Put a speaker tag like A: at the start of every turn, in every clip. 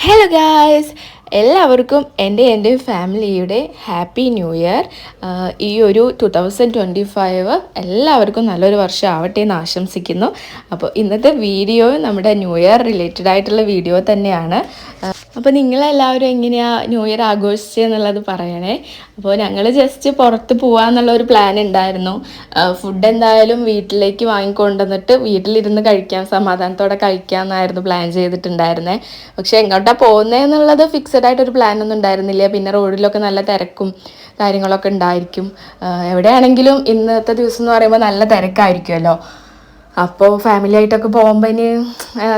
A: Hello guys, എല്ലാവർക്കും എൻ്റെ ഫാമിലിയുടെ ഹാപ്പി ന്യൂ ഇയർ. ഈ ഒരു 2025 എല്ലാവർക്കും നല്ലൊരു വർഷം ആവട്ടെ എന്ന് ആശംസിക്കുന്നു. അപ്പോൾ ഇന്നത്തെ വീഡിയോ നമ്മുടെ ന്യൂ ഇയർ റിലേറ്റഡ് ആയിട്ടുള്ള വീഡിയോ തന്നെയാണ്. അപ്പോൾ നിങ്ങളെല്ലാവരും എങ്ങനെയാണ് ന്യൂ ഇയർ ആഘോഷിച്ചതെന്നുള്ളത് പറയണേ. അപ്പോൾ ഞങ്ങൾ ജസ്റ്റ് പുറത്ത് പോകാമെന്നുള്ള ഒരു പ്ലാൻ ഉണ്ടായിരുന്നു. ഫുഡ് എന്തായാലും വീട്ടിലേക്ക് വാങ്ങിക്കൊണ്ടുവന്നിട്ട് വീട്ടിലിരുന്ന് കഴിക്കാൻ, സമാധാനത്തോടെ കഴിക്കാമെന്നായിരുന്നു പ്ലാൻ ചെയ്തിട്ടുണ്ടായിരുന്നത്. പക്ഷേ എങ്ങോട്ടാണ് പോകുന്നതെന്നുള്ളത് ഫിക്സഡ് ആയിട്ടൊരു പ്ലാനൊന്നും ഉണ്ടായിരുന്നില്ല. പിന്നെ റോഡിലൊക്കെ നല്ല തിരക്കും കാര്യങ്ങളൊക്കെ ഉണ്ടായിരിക്കും. എവിടെയാണെങ്കിലും ഇന്നത്തെ ദിവസം എന്ന് പറയുമ്പോൾ നല്ല തിരക്കായിരിക്കുമല്ലോ. അപ്പോൾ ഫാമിലി ആയിട്ടൊക്കെ പോകുമ്പോൾ ഇനി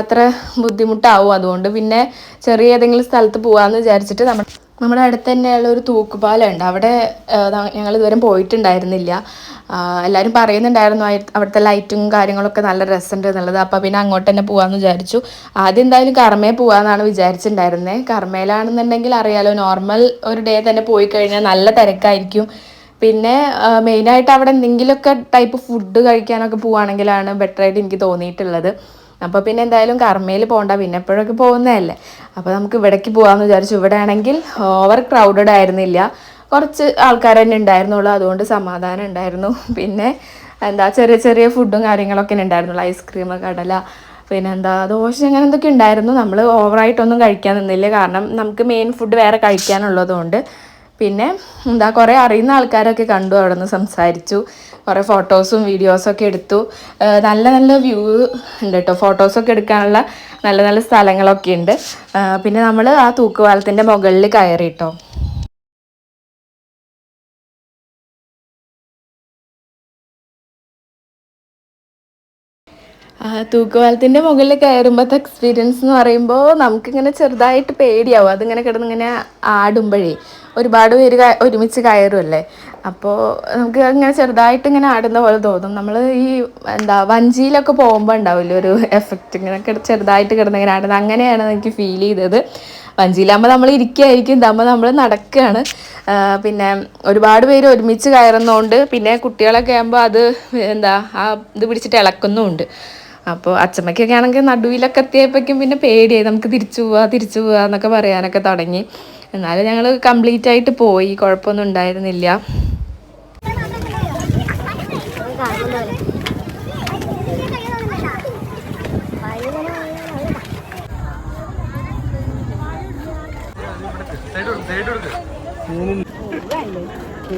A: അത്ര ബുദ്ധിമുട്ടാവും. അതുകൊണ്ട് പിന്നെ ചെറിയ ഏതെങ്കിലും സ്ഥലത്ത് പോകാമെന്ന് വിചാരിച്ചിട്ട് നമ്മുടെ അടുത്ത് തന്നെയുള്ള ഒരു തൂക്കുപാലമുണ്ട്. അവിടെ ഞങ്ങൾ ഇതുവരെ പോയിട്ടുണ്ടായിരുന്നില്ല. എല്ലാവരും പറയുന്നുണ്ടായിരുന്നു അവിടുത്തെ ലൈറ്റും കാര്യങ്ങളൊക്കെ നല്ല രസമുണ്ട് എന്നുള്ളത്. അപ്പോൾ പിന്നെ അങ്ങോട്ട് തന്നെ പോകാമെന്ന് വിചാരിച്ചു. ആദ്യം എന്തായാലും കർമ്മയിൽ പോകാമെന്നാണ് വിചാരിച്ചിട്ടുണ്ടായിരുന്നത്. കർമ്മയിലാണെന്നുണ്ടെങ്കിൽ അറിയാലോ, നോർമൽ ഒരു ഡേ തന്നെ പോയി കഴിഞ്ഞാൽ നല്ല തിരക്കായിരിക്കും. പിന്നെ മെയിനായിട്ട് അവിടെ എന്തെങ്കിലുമൊക്കെ ടൈപ്പ് ഫുഡ് കഴിക്കാനൊക്കെ പോവുകയാണെങ്കിലാണ് ബെറ്ററായിട്ട് എനിക്ക് തോന്നിയിട്ടുള്ളത്. അപ്പോൾ പിന്നെ എന്തായാലും കർമ്മയിൽ പോകണ്ട, പിന്നെ എപ്പോഴൊക്കെ പോകുന്നതല്ലേ. അപ്പോൾ നമുക്ക് ഇവിടേക്ക് പോകാമെന്ന് വിചാരിച്ചു. ഇവിടെ ആണെങ്കിൽ ഓവർ ക്രൗഡഡ് ആയിരുന്നില്ല, കുറച്ച് ആൾക്കാർ തന്നെ ഉണ്ടായിരുന്നുള്ളൂ. അതുകൊണ്ട് സമാധാനം ഉണ്ടായിരുന്നു. പിന്നെ ചെറിയ ചെറിയ ഫുഡും കാര്യങ്ങളൊക്കെ ഉണ്ടായിരുന്നുള്ളൂ. ഐസ്ക്രീം, കടല, പിന്നെ ദോശ, അങ്ങനെ എന്തൊക്കെ ഉണ്ടായിരുന്നു. നമ്മൾ ഓവറായിട്ടൊന്നും കഴിക്കാൻ നിന്നില്ല, കാരണം നമുക്ക് മെയിൻ ഫുഡ് വേറെ കഴിക്കാനുള്ളതുകൊണ്ട്. പിന്നെ കുറേ അറിയുന്ന ആൾക്കാരൊക്കെ കണ്ടു, അവിടെ നിന്ന് സംസാരിച്ചു, കുറേ ഫോട്ടോസും വീഡിയോസൊക്കെ എടുത്തു. നല്ല നല്ല വ്യൂ ഉണ്ട് കേട്ടോ, ഫോട്ടോസൊക്കെ എടുക്കാനുള്ള നല്ല നല്ല സ്ഥലങ്ങളൊക്കെ ഉണ്ട്. പിന്നെ നമ്മൾ ആ തൂക്കുപാലത്തിൻ്റെ മുകളിൽ കയറി കേട്ടോ. തൂക്കുപാലത്തിൻ്റെ മുകളിൽ കയറുമ്പോഴത്തെ എക്സ്പീരിയൻസ് എന്ന് പറയുമ്പോൾ നമുക്കിങ്ങനെ ചെറുതായിട്ട് പേടിയാവും. അതിങ്ങനെ കിടന്നിങ്ങനെ ആടുമ്പോഴേ ഒരുപാട് പേര് ഒരുമിച്ച് കയറുമല്ലേ. അപ്പോൾ നമുക്ക് ഇങ്ങനെ ചെറുതായിട്ട് ഇങ്ങനെ ആടുന്ന പോലെ തോന്നും. നമ്മൾ ഈ വഞ്ചിയിലൊക്കെ പോകുമ്പോൾ ഉണ്ടാവില്ല ഒരു എഫക്റ്റ്, ഇങ്ങനെ ചെറുതായിട്ട് കിടന്നിങ്ങനെ ആടുന്നത്. അങ്ങനെയാണ് എനിക്ക് ഫീൽ ചെയ്തത്. വഞ്ചിയിലാകുമ്പോൾ നമ്മൾ ഇരിക്കുകയായിരിക്കും, ഇതാകുമ്പോൾ നമ്മൾ നടക്കുകയാണ്. പിന്നെ ഒരുപാട് പേര് ഒരുമിച്ച് കയറുന്നതുകൊണ്ട്, പിന്നെ കുട്ടികളൊക്കെ ആകുമ്പോൾ അത് ഇത് പിടിച്ചിട്ട് ഇളക്കുന്നുമുണ്ട്. അപ്പോൾ അച്ചമ്മയ്ക്കൊക്കെ ആണെങ്കിൽ നടുവിലൊക്കെ എത്തിയപ്പോഴേക്കും പിന്നെ പേടിയായി, നമുക്ക് തിരിച്ചു പോവാ എന്നൊക്കെ പറയാനൊക്കെ തുടങ്ങി. എന്നാലും ഞങ്ങൾ കംപ്ലീറ്റ് ആയിട്ട് പോയി, കുഴപ്പമൊന്നും ഉണ്ടായിരുന്നില്ല.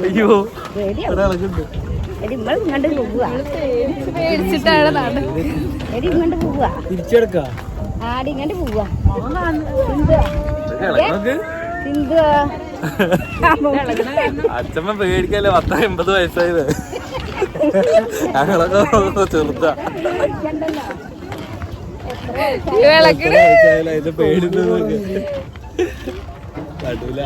B: അയ്യോ
A: പേടിച്ചിട്ടാണ്
B: തിരിച്ചെടുക്ക അച്ഛമ്മ പേടിക്കല്ലേ, 80 വയസ്സായത്. ഞങ്ങളൊക്കെ ചെറുതാ, ഇത് പേടിക്കുന്നതൊക്കെ കടൂല.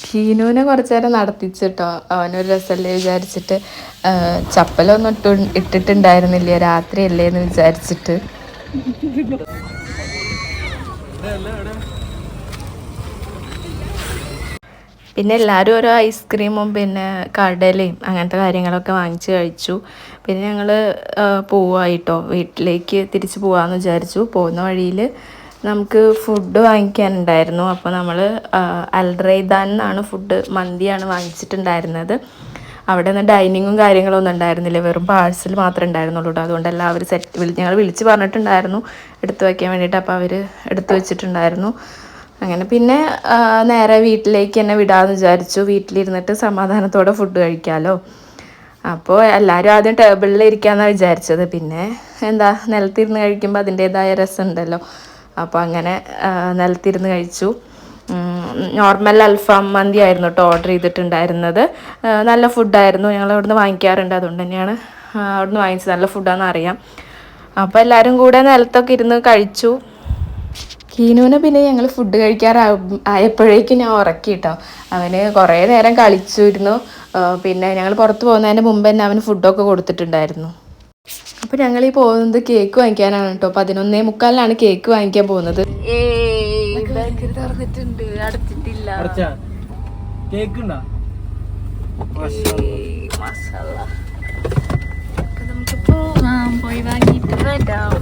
A: ഷീനുവിനെ കുറച്ച് നേരം നടത്തിച്ചിട്ടോ, അവനൊരു രസമല്ലേ വിചാരിച്ചിട്ട്. ചപ്പലൊന്നും ഇട്ടിട്ടുണ്ടായിരുന്നില്ല, രാത്രിയല്ലേ എന്ന് വിചാരിച്ചിട്ട്. പിന്നെ എല്ലാവരും ഓരോ ഐസ്ക്രീമും പിന്നെ കടലയും അങ്ങനത്തെ കാര്യങ്ങളൊക്കെ വാങ്ങിച്ച് കഴിച്ചു. പിന്നെ ഞങ്ങൾ പോവായിട്ടോ, വീട്ടിലേക്ക് തിരിച്ച് പോകാമെന്ന് വിചാരിച്ചു. പോകുന്ന വഴിയിൽ നമുക്ക് ഫുഡ് വാങ്ങിക്കാനുണ്ടായിരുന്നു. അപ്പോൾ നമ്മൾ അൽറൈദാൻ എന്നാണ് ഫുഡ്, മന്തിയാണ് വാങ്ങിച്ചിട്ടുണ്ടായിരുന്നത്. അവിടെ നിന്ന് ഡൈനിങ്ങും കാര്യങ്ങളൊന്നും ഉണ്ടായിരുന്നില്ല, വെറും പാഴ്സൽ മാത്രമേ ഉണ്ടായിരുന്നുള്ളൂ. അതുകൊണ്ട് എല്ലാവരും ഞങ്ങൾ വിളിച്ച് പറഞ്ഞിട്ടുണ്ടായിരുന്നു എടുത്തു വയ്ക്കാൻ വേണ്ടിയിട്ട്. അപ്പോൾ അവർ എടുത്തു വെച്ചിട്ടുണ്ടായിരുന്നു. അങ്ങനെ പിന്നെ നേരെ വീട്ടിലേക്ക് തന്നെ വിടാമെന്ന് വിചാരിച്ചു. വീട്ടിലിരുന്നിട്ട് സമാധാനത്തോടെ ഫുഡ് കഴിക്കാമല്ലോ. അപ്പോൾ എല്ലാവരും ആദ്യം ടേബിളിൽ ഇരിക്കാമെന്നാണ് വിചാരിച്ചത്. പിന്നെ നിലത്തിരുന്ന് കഴിക്കുമ്പോൾ അതിൻ്റേതായ രസമുണ്ടല്ലോ. അപ്പോൾ അങ്ങനെ നിലത്തിരുന്ന് കഴിച്ചു. നോർമൽ അൽഫാം മന്തി ആയിരുന്നു കേട്ടോ ഓർഡർ ചെയ്തിട്ടുണ്ടായിരുന്നത്. നല്ല ഫുഡായിരുന്നു, ഞങ്ങൾ അവിടുന്ന് വാങ്ങിക്കാറുണ്ട്, അതുകൊണ്ട് തന്നെയാണ് അവിടുന്ന് വാങ്ങിച്ചത്. നല്ല ഫുഡാണെന്ന് അറിയാം. അപ്പോൾ എല്ലാവരും കൂടെ നിലത്തൊക്കെ ഇരുന്ന് കഴിച്ചു. കീനുവിനെ പിന്നെ ഞങ്ങൾ ഫുഡ് ആയപ്പോഴേക്കും ഞാൻ ഉറക്കി കേട്ടോ. അവന് കുറേ നേരം കളിച്ചിരുന്നു. പിന്നെ ഞങ്ങൾ പുറത്ത് പോകുന്നതിന് മുമ്പ് തന്നെ അവന് ഫുഡൊക്കെ കൊടുത്തിട്ടുണ്ടായിരുന്നു. അപ്പോൾ ഞങ്ങൾ ഈ പോകുന്നത് കേക്ക് വാങ്ങിക്കാനാണ് കേട്ടോ. 11:45 കേക്ക് വാങ്ങിക്കാൻ പോകുന്നത്. തുറന്നിട്ടുണ്ട്, അടച്ചിട്ടില്ല. നമുക്ക് പോകാം, പോയി വാങ്ങിയിട്ട് വരാം.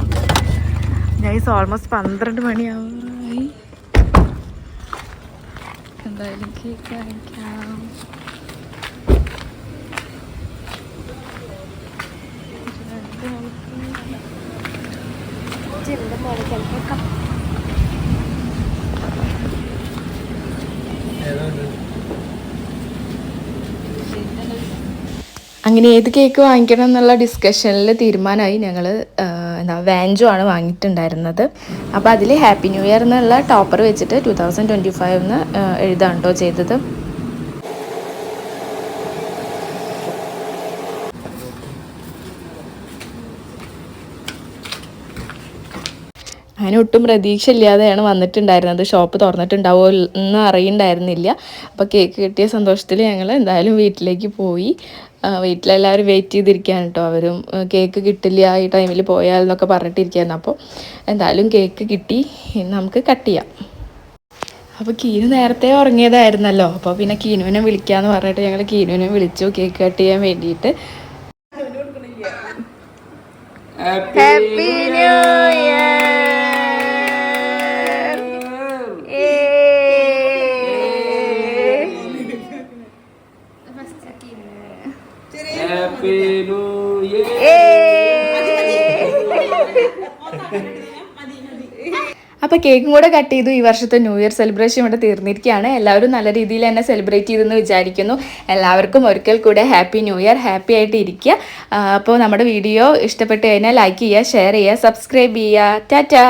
A: ഗൈസ് ഓൾമോസ്റ്റ് 12 മണിയായി. എന്തായാലും കേക്ക് വാങ്ങിക്കാം. അങ്ങനെ ഏത് കേക്ക് വാങ്ങിക്കണം എന്നുള്ള ഡിസ്കഷനിൽ തീരുമാനമായി. ഞങ്ങൾ വാഞ്ചോ ആണ് വാങ്ങിയിട്ടുണ്ടായിരുന്നത്. അപ്പോൾ അതിൽ ഹാപ്പി ന്യൂ ഇയർ എന്നുള്ള ടോപ്പർ വെച്ചിട്ട് 2025 എന്ന് എഴുതാണ് കേട്ടോ ചെയ്തത്. അങ്ങനെ ഒട്ടും പ്രതീക്ഷ ഇല്ലാതെയാണ് വന്നിട്ടുണ്ടായിരുന്നത്. ഷോപ്പ് തുറന്നിട്ടുണ്ടാവുമോ എന്ന് അറിയണ്ടായിരുന്നില്ല. അപ്പോൾ കേക്ക് കിട്ടിയ സന്തോഷത്തിൽ ഞങ്ങൾ എന്തായാലും വീട്ടിലേക്ക് പോയി. വീട്ടിലെല്ലാവരും വെയിറ്റ് ചെയ്തിരിക്കുകയാണ് കേട്ടോ. അവരും കേക്ക് കിട്ടില്ല ഈ ടൈമിൽ പോയാൽ എന്നൊക്കെ പറഞ്ഞിട്ടിരിക്കുകയായിരുന്നു. അപ്പോൾ എന്തായാലും കേക്ക് കിട്ടി, നമുക്ക് കട്ട് ചെയ്യാം. അപ്പോൾ കീനു നേരത്തെ ഉറങ്ങിയതായിരുന്നല്ലോ. അപ്പോൾ പിന്നെ കീനുവിനെ വിളിക്കാമെന്ന് പറഞ്ഞിട്ട് ഞങ്ങൾ കീനുവിനെ വിളിച്ചു കേക്ക് കട്ട് ചെയ്യാൻ വേണ്ടിയിട്ട്. Happy new year. അപ്പോൾ കേക്കും കൂടെ കട്ട് ചെയ്തു. ഈ വർഷത്തെ ന്യൂ ഇയർ സെലിബ്രേഷൻ ഇവിടെ തീർന്നിരിക്കുകയാണ്. എല്ലാവരും നല്ല രീതിയിൽ തന്നെ സെലിബ്രേറ്റ് ചെയ്തെന്ന് വിചാരിക്കുന്നു. എല്ലാവർക്കും ഒരിക്കൽ കൂടെ ഹാപ്പി ന്യൂ ഇയർ. ഹാപ്പി ആയിട്ട് ഇരിക്കുക. അപ്പോൾ നമ്മുടെ വീഡിയോ ഇഷ്ടപ്പെട്ട് കഴിഞ്ഞാൽ ലൈക്ക് ചെയ്യുക, ഷെയർ ചെയ്യുക, സബ്സ്ക്രൈബ് ചെയ്യുക. ടാറ്റാ.